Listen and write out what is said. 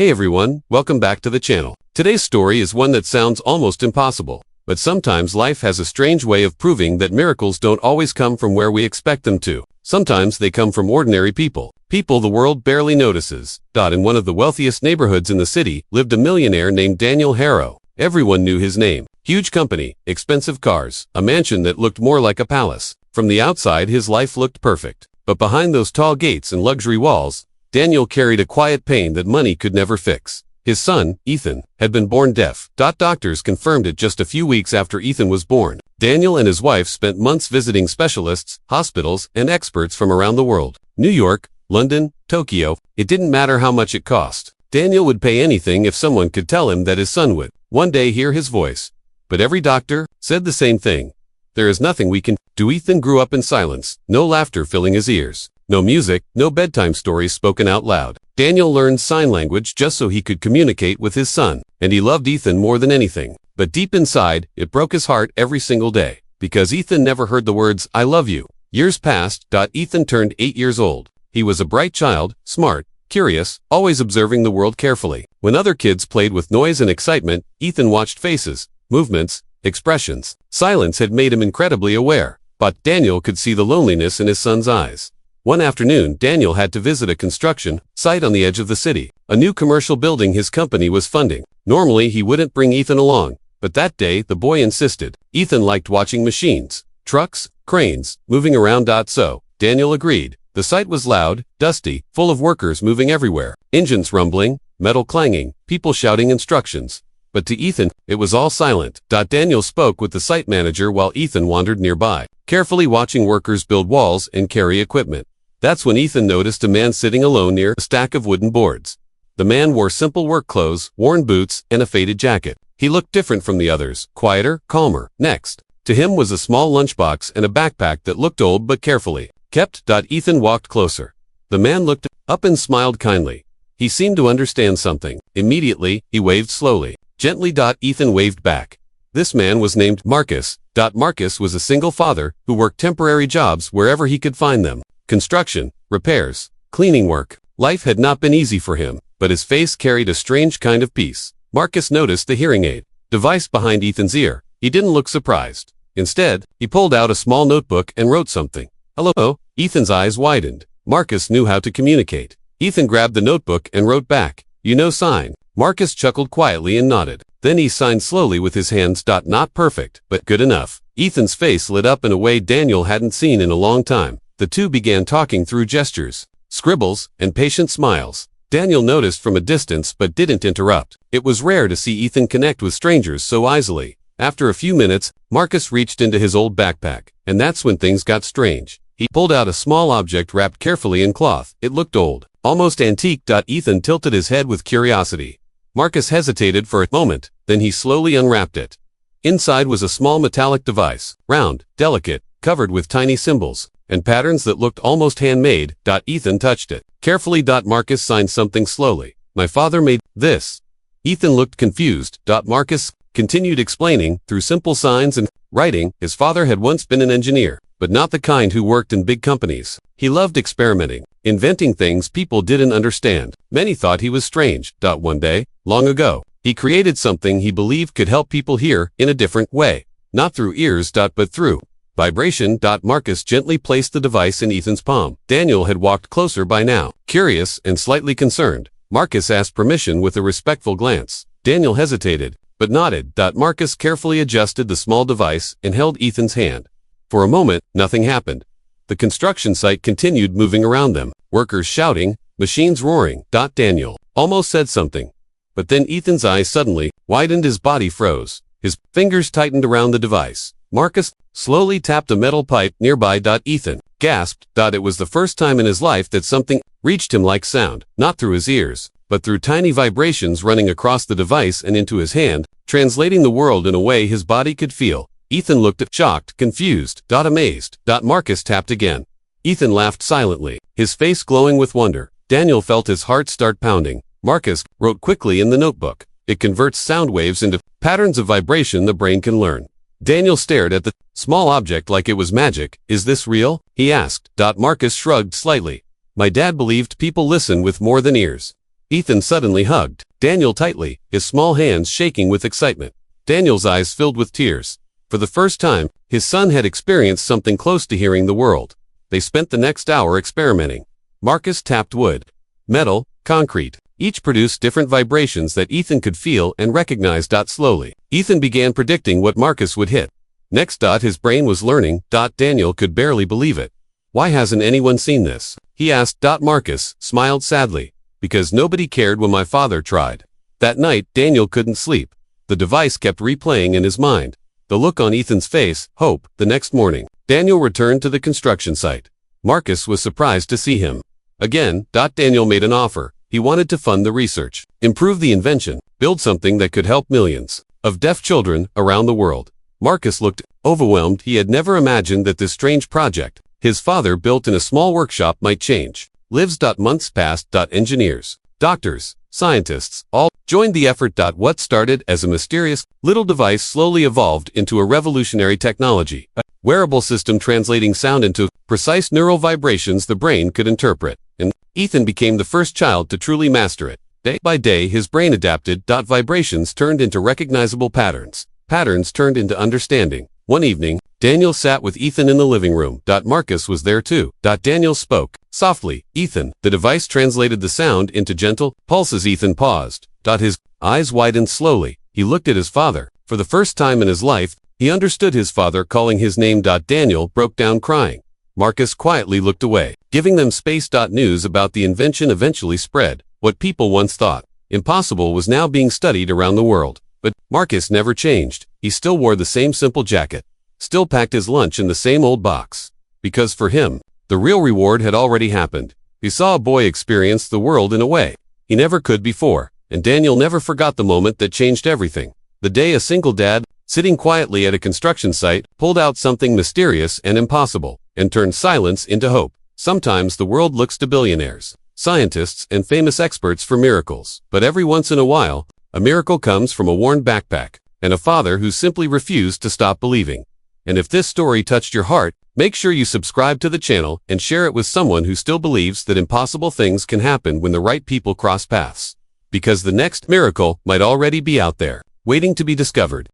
Hey everyone, welcome back to the channel. Today's story is one that sounds almost impossible, but sometimes life has a strange way of proving that miracles don't always come from where we expect them to. Sometimes they come from ordinary people the world barely notices. In one of the wealthiest neighborhoods in the city lived a millionaire named Daniel Harrow. Everyone knew his name. Huge company, expensive cars, a mansion that looked more like a palace. From the outside his life looked perfect. But behind those tall gates and luxury walls, Daniel carried a quiet pain that money could never fix. His son, Ethan, had been born deaf. Doctors confirmed it just a few weeks after Ethan was born. Daniel and his wife spent months visiting specialists, hospitals, and experts from around the world. New York, London, Tokyo, it didn't matter how much it cost. Daniel would pay anything if someone could tell him that his son would one day hear his voice. But every doctor said the same thing. There is nothing we can do. Ethan grew up in silence, no laughter filling his ears. No music, no bedtime stories spoken out loud. Daniel learned sign language just so he could communicate with his son, and he loved Ethan more than anything. But deep inside, it broke his heart every single day, because Ethan never heard the words, "I love you." Years passed. Ethan turned 8 years old. He was a bright child, smart, curious, always observing the world carefully. When other kids played with noise and excitement, Ethan watched faces, movements, expressions. Silence had made him incredibly aware, but Daniel could see the loneliness in his son's eyes. One afternoon, Daniel had to visit a construction site on the edge of the city, a new commercial building his company was funding. Normally, he wouldn't bring Ethan along, but that day, the boy insisted. Ethan liked watching machines, trucks, cranes, moving around. So, Daniel agreed. The site was loud, dusty, full of workers moving everywhere, engines rumbling, metal clanging, people shouting instructions. But to Ethan, it was all silent. Daniel spoke with the site manager while Ethan wandered nearby, carefully watching workers build walls and carry equipment. That's when Ethan noticed a man sitting alone near a stack of wooden boards. The man wore simple work clothes, worn boots, and a faded jacket. He looked different from the others, quieter, calmer. Next to him was a small lunchbox and a backpack that looked old but carefully kept. Ethan walked closer. The man looked up and smiled kindly. He seemed to understand something. Immediately, he waved slowly. Gently. Ethan waved back. This man was named Marcus. Marcus was a single father who worked temporary jobs wherever he could find them. Construction, repairs, cleaning work. Life had not been easy for him, but his face carried a strange kind of peace. Marcus noticed the hearing aid device behind Ethan's ear. He didn't look surprised. Instead, he pulled out a small notebook and wrote something. "Hello." Ethan's eyes widened. Marcus knew how to communicate. Ethan grabbed the notebook and wrote back, "You know sign." Marcus chuckled quietly and nodded. Then he signed slowly with his hands. Not perfect, but good enough. Ethan's face lit up in a way Daniel hadn't seen in a long time. The two began talking through gestures, scribbles, and patient smiles. Daniel noticed from a distance but didn't interrupt. It was rare to see Ethan connect with strangers so easily. After a few minutes, Marcus reached into his old backpack, and that's when things got strange. He pulled out a small object wrapped carefully in cloth. It looked old, almost antique. Ethan tilted his head with curiosity. Marcus hesitated for a moment, then he slowly unwrapped it. Inside was a small metallic device, round, delicate, covered with tiny symbols and patterns that looked almost handmade. Ethan touched it carefully. Marcus signed something slowly. "My father made this." Ethan looked confused. Marcus continued explaining, through simple signs and writing, his father had once been an engineer, but not the kind who worked in big companies. He loved experimenting, inventing things people didn't understand. Many thought he was strange. One day, long ago, he created something he believed could help people hear in a different way. Not through ears, but through vibration. Marcus gently placed the device in Ethan's palm. Daniel had walked closer by now, curious and slightly concerned. Marcus asked permission with a respectful glance. Daniel hesitated, but nodded. Marcus carefully adjusted the small device and held Ethan's hand. For a moment, nothing happened. The construction site continued moving around them, workers shouting, machines roaring. Daniel almost said something, but then Ethan's eyes suddenly widened, his body froze. His fingers tightened around the device. Marcus slowly tapped a metal pipe nearby. Ethan gasped. It was the first time in his life that something reached him like sound, not through his ears, but through tiny vibrations running across the device and into his hand, translating the world in a way his body could feel. Ethan looked shocked, confused, amazed. Marcus tapped again. Ethan laughed silently, his face glowing with wonder. Daniel felt his heart start pounding. Marcus wrote quickly in the notebook. It converts sound waves into patterns of vibration the brain can learn. Daniel stared at the small object like it was magic. "Is this real?" he asked. Marcus shrugged slightly. "My dad believed people listen with more than ears." Ethan suddenly hugged Daniel tightly, his small hands shaking with excitement. Daniel's eyes filled with tears. For the first time, his son had experienced something close to hearing the world. They spent the next hour experimenting. Marcus tapped wood, metal, concrete. Each produced different vibrations that Ethan could feel and recognize. Slowly, Ethan began predicting what Marcus would hit. Next, his brain was learning. Daniel could barely believe it. Why hasn't anyone seen this? He asked. Marcus smiled sadly. Because nobody cared when my father tried. That night, Daniel couldn't sleep. The device kept replaying in his mind. The look on Ethan's face, hope. The next morning, Daniel returned to the construction site. Marcus was surprised to see him. Again, Daniel made an offer. He wanted to fund the research, improve the invention, build something that could help millions of deaf children around the world. Marcus looked overwhelmed. He had never imagined that this strange project his father built in a small workshop might change lives. Months passed. Engineers, doctors, scientists, all joined the effort. What started as a mysterious little device slowly evolved into a revolutionary technology, a wearable system translating sound into precise neural vibrations the brain could interpret. And Ethan became the first child to truly master it. Day by day, his brain adapted. Vibrations turned into recognizable patterns. Patterns turned into understanding. One evening, Daniel sat with Ethan in the living room. Marcus was there too. Daniel spoke softly. Ethan. The device translated the sound into gentle pulses. Ethan paused. His eyes widened slowly. He looked at his father. For the first time in his life, he understood his father calling his name. Daniel broke down crying. Marcus quietly looked away, giving them space. News about the invention eventually spread. What people once thought impossible was now being studied around the world. But Marcus never changed. He still wore the same simple jacket, still packed his lunch in the same old box. Because for him, the real reward had already happened. He saw a boy experience the world in a way he never could before. And Daniel never forgot the moment that changed everything. The day a single dad, sitting quietly at a construction site, pulled out something mysterious and impossible, and turned silence into hope. Sometimes the world looks to billionaires, scientists, and famous experts for miracles. But every once in a while, a miracle comes from a worn backpack, and a father who simply refused to stop believing. And if this story touched your heart, make sure you subscribe to the channel and share it with someone who still believes that impossible things can happen when the right people cross paths. Because the next miracle might already be out there, waiting to be discovered.